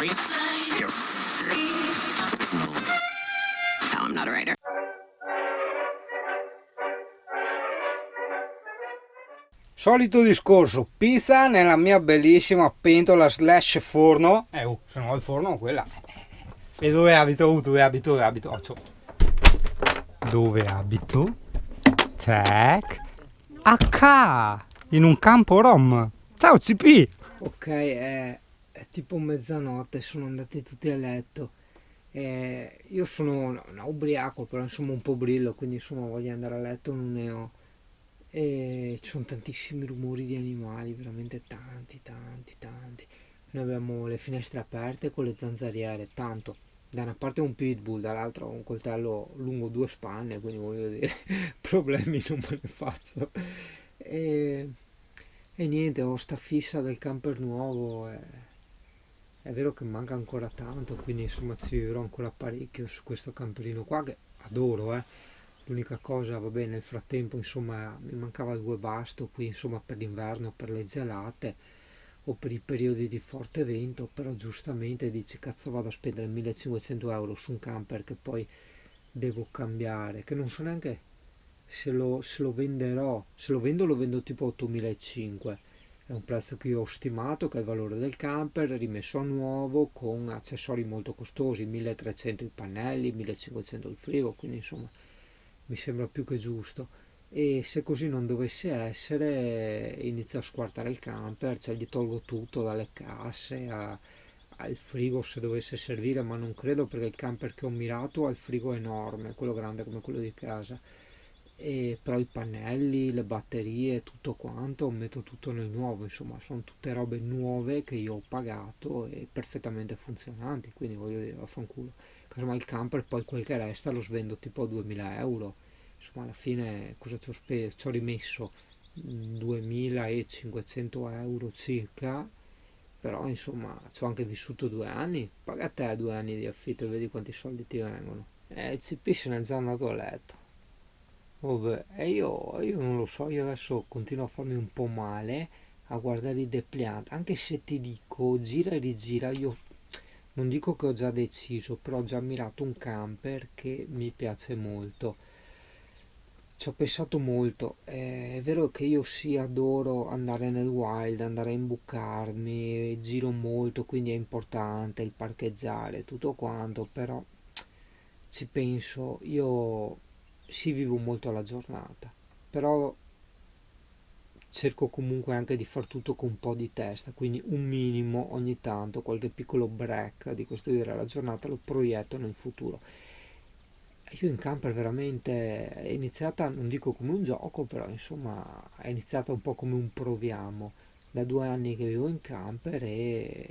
No, I'm not a writer. Solito discorso, pizza nella mia bellissima pentola slash forno. Se no il forno quella. E dove abito? Dove abito? Dove abito? Tac. H. In un campo rom. Ciao CP. Ok, è tipo mezzanotte, sono andati tutti a letto. Io sono no, ubriaco, però insomma un po' brillo, quindi insomma voglio andare a letto, non ne ho. E ci sono tantissimi rumori di animali, veramente tanti. Noi abbiamo le finestre aperte con le zanzariere, tanto. Da una parte un pitbull, dall'altra un coltello lungo 2 spanne, quindi voglio dire, problemi non me ne faccio. E, e niente, ho sta fissa del camper nuovo. È vero che manca ancora tanto, quindi insomma ci vivrò ancora parecchio su questo camperino qua che adoro, eh. L'unica cosa, vabbè, nel frattempo insomma mi mancava 2 basto qui insomma per l'inverno, per le gelate o per i periodi di forte vento, però giustamente dici cazzo vado a spendere 1500 euro su un camper che poi devo cambiare, che non so neanche se lo venderò, se lo vendo tipo 8500. È un prezzo che io ho stimato, che è il valore del camper rimesso a nuovo con accessori molto costosi, 1300 i pannelli, 1500 il frigo, quindi insomma mi sembra più che giusto. E se così non dovesse essere, inizio a squartare il camper, cioè gli tolgo tutto dalle casse al frigo se dovesse servire, ma non credo perché il camper che ho mirato ha il frigo enorme, quello grande come quello di casa. E però i pannelli, le batterie, tutto quanto, metto tutto nel nuovo, insomma, sono tutte robe nuove che io ho pagato e perfettamente funzionanti, quindi voglio dire, vaffanculo. Casomai il camper poi quel che resta lo svendo tipo a 2000 euro, insomma alla fine cosa ci ho speso? Ci ho rimesso 2500 euro circa, però insomma ci ho anche vissuto 2 anni, paga te 2 anni di affitto e vedi quanti soldi ti vengono. E il CP se n'è già andato a letto. Vabbè, io non lo so, io adesso continuo a farmi un po' male a guardare i dépliant, anche se ti dico gira e rigira, io non dico che ho già deciso, però ho già mirato un camper che mi piace molto. Ci ho pensato molto, è vero che io sì adoro andare nel wild, andare a imbucarmi, giro molto, quindi è importante il parcheggiare, tutto quanto, però ci penso, io sì vivo molto alla giornata, però cerco comunque anche di far tutto con un po' di testa, quindi un minimo ogni tanto, qualche piccolo break di questo vivere alla giornata lo proietto nel futuro. Io in camper veramente è iniziata, non dico come un gioco, però insomma è iniziata un po' come un proviamo. Da 2 anni che vivo in camper e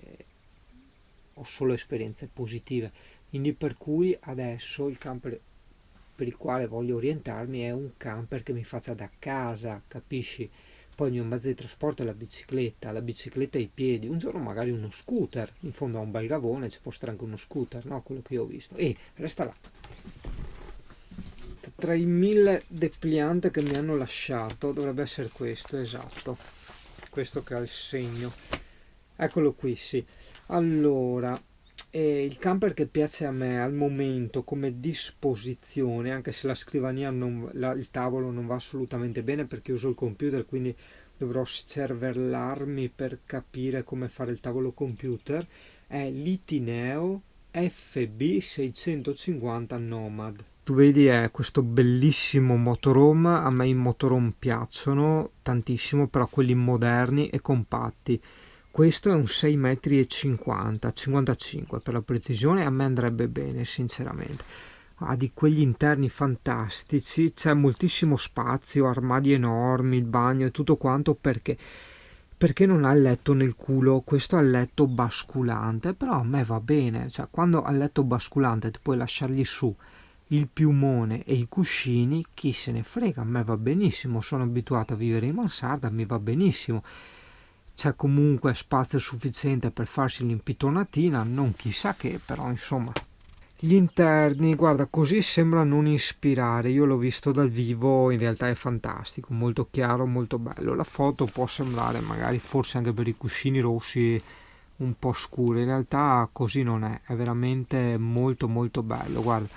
ho solo esperienze positive, quindi per cui adesso il camper per il quale voglio orientarmi è un camper che mi faccia da casa, capisci? Poi il mio mezzo di trasporto è la bicicletta ai piedi, un giorno magari uno scooter, in fondo a un bel gavone ci può stare anche uno scooter, no? Quello che io ho visto. E resta là. Tra i 1000 dépliant che mi hanno lasciato dovrebbe essere questo, esatto. Questo che ha il segno. Eccolo qui, sì. Allora, il camper che piace a me al momento come disposizione, anche se la scrivania, il tavolo non va assolutamente bene perché uso il computer, quindi dovrò cervellarmi per capire come fare il tavolo computer, è l'Itineo FB650 Nomad. Tu vedi è questo bellissimo motorhome, a me i motorhome piacciono tantissimo, però quelli moderni e compatti. Questo è un 6,50 m, 55 per la precisione, a me andrebbe bene sinceramente. Ha di quegli interni fantastici, c'è moltissimo spazio, armadi enormi, il bagno e tutto quanto perché non ha il letto nel culo, questo ha il letto basculante, però a me va bene, cioè quando ha il letto basculante ti puoi lasciargli su il piumone e i cuscini, chi se ne frega, a me va benissimo, sono abituato a vivere in mansarda, mi va benissimo. C'è comunque spazio sufficiente per farsi l'impitonatina, non chissà che, però insomma. Gli interni, guarda, così sembra non ispirare, io l'ho visto dal vivo, in realtà è fantastico, molto chiaro, molto bello. La foto può sembrare magari, forse anche per i cuscini rossi, un po' scuro, in realtà così non è veramente molto molto bello. Guarda,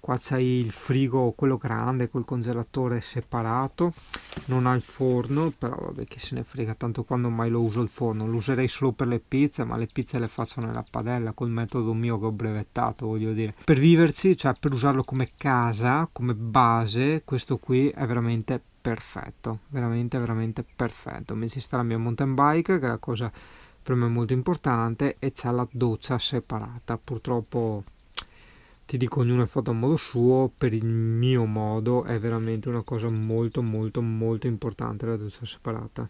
qua c'hai il frigo, quello grande, col congelatore separato, non ha il forno, però vabbè, chi se ne frega, tanto quando mai lo uso il forno, lo userei solo per le pizze, ma le pizze le faccio nella padella col metodo mio che ho brevettato, voglio dire. Per viverci, cioè per usarlo come casa, come base, questo qui è veramente perfetto, veramente veramente perfetto. Mi ci sta la mia mountain bike, che è la cosa per me molto importante, e c'ha la doccia separata. Purtroppo ti dico, ognuno è fatto a modo suo, per il mio modo è veramente una cosa molto molto molto importante la doccia separata.